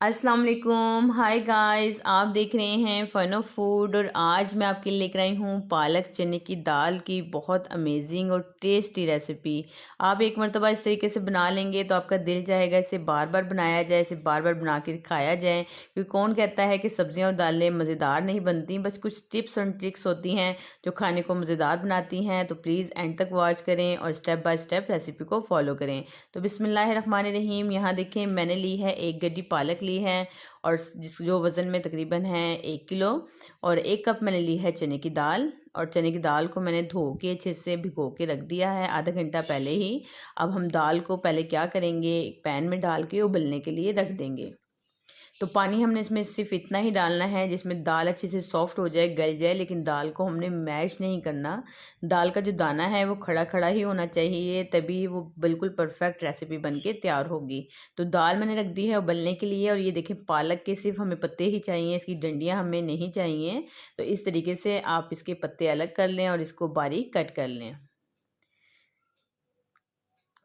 अस्सलाम वालेकुम, hi guys. आप देख रहे हैं फन ऑफ फूड और आज मैं आपके लिए लेकर आई हूँ पालक चने की दाल की बहुत अमेजिंग और टेस्टी रेसिपी। आप एक मरतबा इस तरीके से बना लेंगे तो आपका दिल चाहेगा इसे बार बार बनाया जाए, इसे बार बार बना के खाया जाए। क्योंकि कौन कहता है कि सब्जियां और दालें मज़ेदार नहीं बनती, बस कुछ टिप्स और ट्रिक्स होती हैं जो खाने को मज़ेदार बनाती हैं। तो प्लीज़ एंड तक वॉच करें और स्टेप बाय स्टेप रेसिपी को फॉलो करें। तो बिस्मिल्लाहिर्रहमानिर्रहीम। यहाँ देखिए मैंने ली है 1 गड्डी पालक ली है और जो वज़न में तकरीबन है 1 किलो। और 1 कप मैंने ली है चने की दाल और चने की दाल को मैंने धो के अच्छे से भिगो के रख दिया है आधा घंटा पहले ही। अब हम दाल को पहले क्या करेंगे, एक पैन में डाल के उबलने के लिए रख देंगे। तो पानी हमने इसमें सिर्फ इतना ही डालना है जिसमें दाल अच्छे से सॉफ्ट हो जाए, गल जाए, लेकिन दाल को हमने मैश नहीं करना। दाल का जो दाना है वो खड़ा खड़ा ही होना चाहिए, तभी वो बिल्कुल परफेक्ट रेसिपी बन के तैयार होगी। तो दाल मैंने रख दी है उबलने के लिए और ये देखें पालक के सिर्फ हमें पत्ते ही चाहिए, इसकी डंडियाँ हमें नहीं चाहिए। तो इस तरीके से आप इसके पत्ते अलग कर लें और इसको बारीक कट कर लें।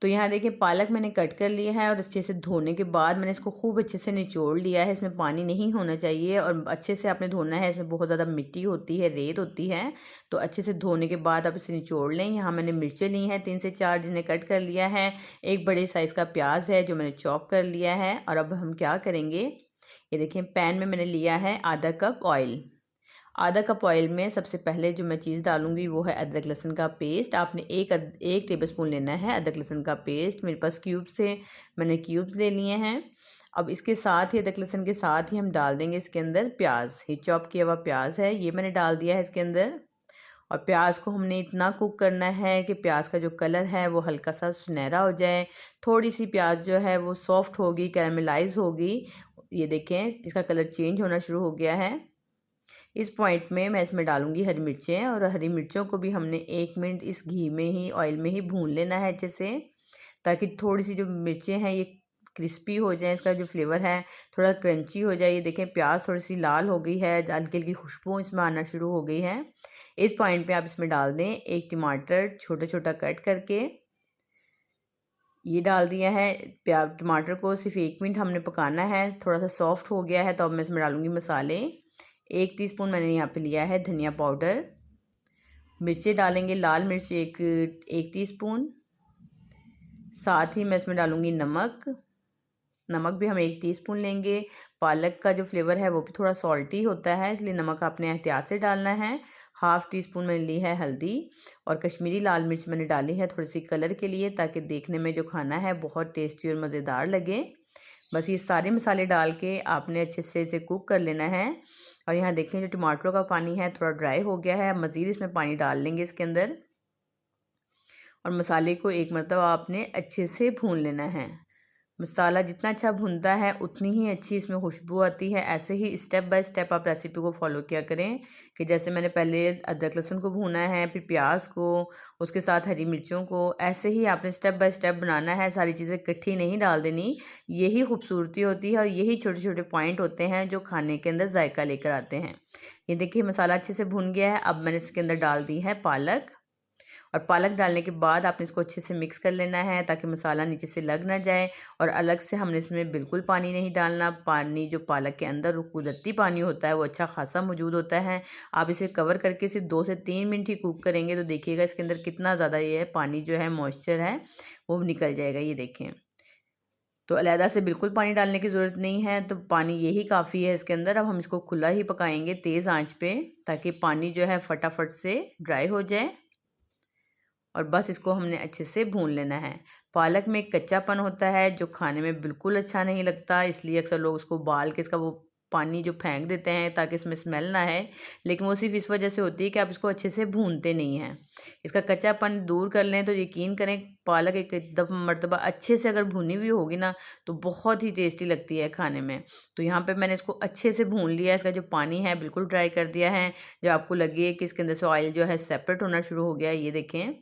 तो यहाँ देखिए पालक मैंने कट कर लिया है और अच्छे से धोने के बाद मैंने इसको खूब अच्छे से निचोड़ लिया है। इसमें पानी नहीं होना चाहिए और अच्छे से आपने धोना है, इसमें बहुत ज़्यादा मिट्टी होती है, रेत होती है। तो अच्छे से धोने के बाद आप इसे निचोड़ लें। यहाँ मैंने मिर्चें ली हैं 3 से 4 जिन्हें कट कर लिया है। एक बड़े साइज़ का प्याज है जो मैंने चॉप कर लिया है। और अब हम क्या करेंगे, ये देखें पैन में मैंने लिया है आधा कप ऑयल। आधा कप ऑयल में सबसे पहले जो मैं चीज़ डालूंगी वो है अदरक लहसुन का पेस्ट। आपने एक टेबलस्पून लेना है अदरक लहसुन का पेस्ट। मेरे पास क्यूब्स थे, मैंने क्यूब्स ले लिए हैं। अब इसके साथ ही अदरक लहसुन के साथ ही हम डाल देंगे इसके अंदर प्याज। ये चॉप किया हुआ प्याज है, ये मैंने डाल दिया है इसके अंदर। और प्याज को हमने इतना कुक करना है कि प्याज का जो कलर है वो हल्का सा सुनहरा हो जाए। थोड़ी सी प्याज जो है वो सॉफ्ट होगी, कैरामलाइज होगी। ये देखें इसका कलर चेंज होना शुरू हो गया है। इस पॉइंट में मैं इसमें डालूंगी हरी मिर्चें और हरी मिर्चों को भी हमने 1 मिनट इस घी में ही, ऑयल में ही भून लेना है अच्छे से, ताकि थोड़ी सी जो मिर्चें हैं ये क्रिस्पी हो जाए, इसका जो फ्लेवर है थोड़ा क्रंची हो जाए। ये देखें प्याज थोड़ी सी लाल हो गई है, हल्की हल्की खुशबू इसमें आना शुरू हो गई है। इस पॉइंट पे आप इसमें डाल दें एक टमाटर छोटा छोटा कट करके, ये डाल दिया है। प्याज टमाटर को सिर्फ 1 मिनट हमने पकाना है, थोड़ा सा सॉफ्ट हो गया है। तो अब मैं इसमें डालूंगी मसाले। 1 टीस्पून मैंने यहाँ पे लिया है धनिया पाउडर। मिर्चें डालेंगे, लाल मिर्च एक टीस्पून। साथ ही मैं इसमें डालूंगी नमक। नमक भी हम 1 टीस्पून लेंगे। पालक का जो फ्लेवर है वो भी थोड़ा सॉल्टी होता है, इसलिए नमक आपने एहतियात से डालना है। हाफ़ टीस्पून मैंने ली है हल्दी और कश्मीरी लाल मिर्च मैंने डाली है थोड़ी सी कलर के लिए, ताकि देखने में जो खाना है बहुत टेस्टी और मज़ेदार लगे। बस ये सारे मसाले डाल के आपने अच्छे से इसे कुक कर लेना है। और यहाँ देखें जो टमाटरों का पानी है थोड़ा ड्राई हो गया है, मज़ीद इसमें पानी डाल लेंगे इसके अंदर। और मसाले को एक मरतबा आपने अच्छे से भून लेना है। मसाला जितना अच्छा भुनता है उतनी ही अच्छी इसमें खुशबू आती है। ऐसे ही स्टेप बाय स्टेप आप रेसिपी को फॉलो किया करें कि जैसे मैंने पहले अदरक लहसुन को भूना है, फिर प्याज को, उसके साथ हरी मिर्चों को, ऐसे ही आपने स्टेप बाय स्टेप बनाना है। सारी चीज़ें इकट्ठी नहीं डाल देनी, यही खूबसूरती होती है और यही छोटे छोटे पॉइंट होते हैं जो खाने के अंदर जायका लेकर आते हैं। ये देखिए मसाला अच्छे से भुन गया है। अब मैंने इसके अंदर डाल दी है पालक। और पालक डालने के बाद आपने इसको अच्छे से मिक्स कर लेना है ताकि मसाला नीचे से लग ना जाए। और अलग से हमने इसमें बिल्कुल पानी नहीं डालना। पानी जो पालक के अंदर कुदरती पानी होता है वो अच्छा खासा मौजूद होता है। आप इसे कवर करके सिर्फ 2 से 3 मिनट ही कुक करेंगे तो देखिएगा इसके अंदर कितना ज़्यादा ये है पानी जो है, मॉइस्चर है वो निकल जाएगा। ये देखें, तो अलहदा से बिल्कुल पानी डालने की ज़रूरत नहीं है, तो पानी यही काफ़ी है इसके अंदर। अब हम इसको खुला ही पकाएंगे तेज़ आंच पे, ताकि पानी जो है फटाफट से ड्राई हो जाए। और बस इसको हमने अच्छे से भून लेना है। पालक में एक कच्चापन होता है जो खाने में बिल्कुल अच्छा नहीं लगता, इसलिए अक्सर लोग उसको उबाल के इसका वो पानी जो फेंक देते हैं ताकि इसमें स्मेल ना है, लेकिन वो सिर्फ इस वजह से होती है कि आप इसको अच्छे से भूनते नहीं हैं। इसका कच्चापन दूर कर लें तो यकीन करें पालक एक दफ़ा मरतबा अच्छे से अगर भुनी हुई होगी ना तो बहुत ही टेस्टी लगती है खाने में। तो यहाँ पे मैंने इसको अच्छे से भून लिया, इसका जो पानी है बिल्कुल ड्राई कर दिया है। जब आपको लगे कि इसके अंदर से ऑयल जो है सेपरेट होना शुरू हो गया है, ये देखें।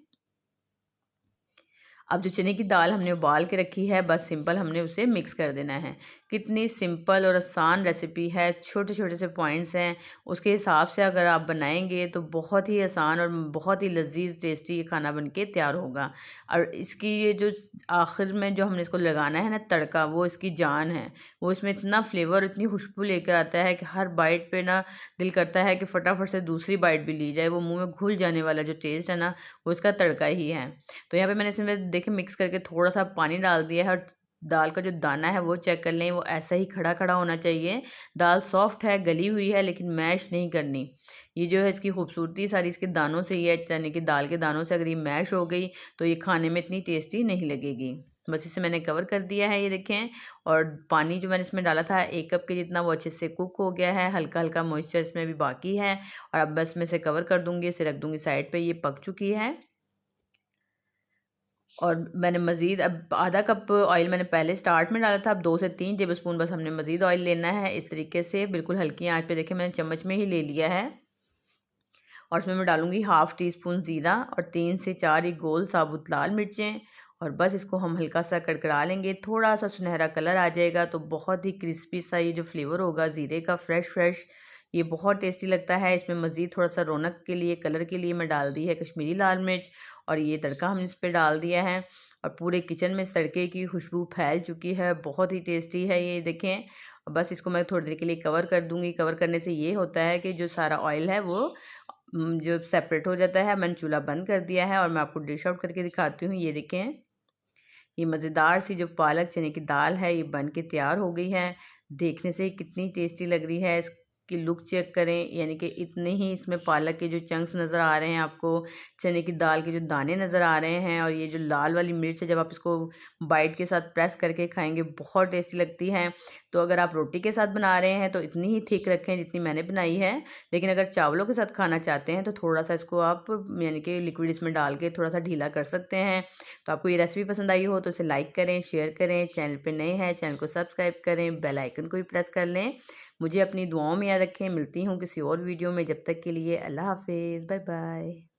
अब जो चने की दाल हमने उबाल के रखी है बस सिंपल हमने उसे मिक्स कर देना है। कितनी सिंपल और आसान रेसिपी है, छोटे छोटे से पॉइंट्स हैं, उसके हिसाब से अगर आप बनाएंगे तो बहुत ही आसान और बहुत ही लजीज टेस्टी ये खाना बनके तैयार होगा। और इसकी ये जो आखिर में जो हमने इसको लगाना है ना तड़का, वो इसकी जान है। वो इसमें इतना फ्लेवर, इतनी खुशबू लेकर आता है कि हर बाइट पे ना दिल करता है कि फटाफट से दूसरी बाइट भी ली जाए। वो मुंह में घुल जाने वाला जो टेस्ट है ना, वो इसका तड़का ही है। तो यहाँ पे मैंने इसमें देखे मिक्स करके थोड़ा सा पानी डाल दिया है, और दाल का जो दाना है वो चेक कर लें, वो ऐसा ही खड़ा खड़ा होना चाहिए। दाल सॉफ्ट है, गली हुई है, लेकिन मैश नहीं करनी। ये जो है इसकी खूबसूरती सारी इसके दानों से ही है, चने की दाल के दानों से। अगर ये मैश हो गई तो ये खाने में इतनी टेस्टी नहीं लगेगी। बस इसे मैंने कवर कर दिया है, ये देखें। और पानी जो मैंने इसमें डाला था 1 कप के जितना, वो अच्छे से कुक हो गया है। हल्का हल्का मॉइस्चर इसमें भी बाकी है। और अब बस मैं इसे कवर कर दूंगी, इसे रख दूंगी साइड पे। ये पक चुकी है। और मैंने मज़ीद अब आधा कप ऑयल मैंने पहले स्टार्ट में डाला था, अब 2 से 3 टेबल स्पून बस हमने मज़ीद ऑयल लेना है। इस तरीके से बिल्कुल हल्की आंच पे देखिए मैंने चम्मच में ही ले लिया है। और इसमें मैं डालूंगी ½ टीस्पून ज़ीरा और 3 से 4 ही गोल साबुत लाल मिर्चें। और बस इसको हम हल्का सा कड़कड़ा लेंगे, थोड़ा सा सुनहरा कलर आ जाएगा तो बहुत ही क्रिस्पी सा ये जो फ्लेवर होगा ज़ीरे का, फ्रेश फ्रेश, ये बहुत टेस्टी लगता है। इसमें मज़ीद थोड़ा सा रौनक के लिए, कलर के लिए मैं डाल दी है कश्मीरी लाल मिर्च। और ये तड़का हमने इस पर डाल दिया है, और पूरे किचन में इस तड़के की खुशबू फैल चुकी है। बहुत ही टेस्टी है ये, देखें। बस इसको मैं थोड़ी देर के लिए कवर कर दूंगी। कवर करने से ये होता है कि जो सारा ऑयल है वो जो सेपरेट हो जाता है। मैंने चूल्हा बंद कर दिया है और मैं आपको डिश आउट करके दिखाती हूँ। ये देखें, ये मज़ेदार सी जो पालक चने की दाल है ये बन के तैयार हो गई है। देखने से ही कितनी टेस्टी लग रही है। इसकी लुक चेक करें, यानी कि इतने ही इसमें पालक के जो चंक्स नज़र आ रहे हैं आपको, चने की दाल के जो दाने नज़र आ रहे हैं, और ये जो लाल वाली मिर्च है, जब आप इसको बाइट के साथ प्रेस करके खाएंगे बहुत टेस्टी लगती है। तो अगर आप रोटी के साथ बना रहे हैं तो इतनी ही थिक रखें जितनी मैंने बनाई है। लेकिन अगर चावलों के साथ खाना चाहते हैं तो थोड़ा सा इसको आप यानी कि लिक्विड इसमें डाल के थोड़ा सा ढीला कर सकते हैं। तो आपको ये रेसिपी पसंद आई हो तो इसे लाइक करें, शेयर करें। चैनल पे नए हैं चैनल को सब्सक्राइब करें, बेल आइकन को भी प्रेस कर लें। मुझे अपनी दुआओं में याद रखें। मिलती हूँ किसी और वीडियो में, जब तक के लिए अल्लाह हाफिज़, बाय बाय।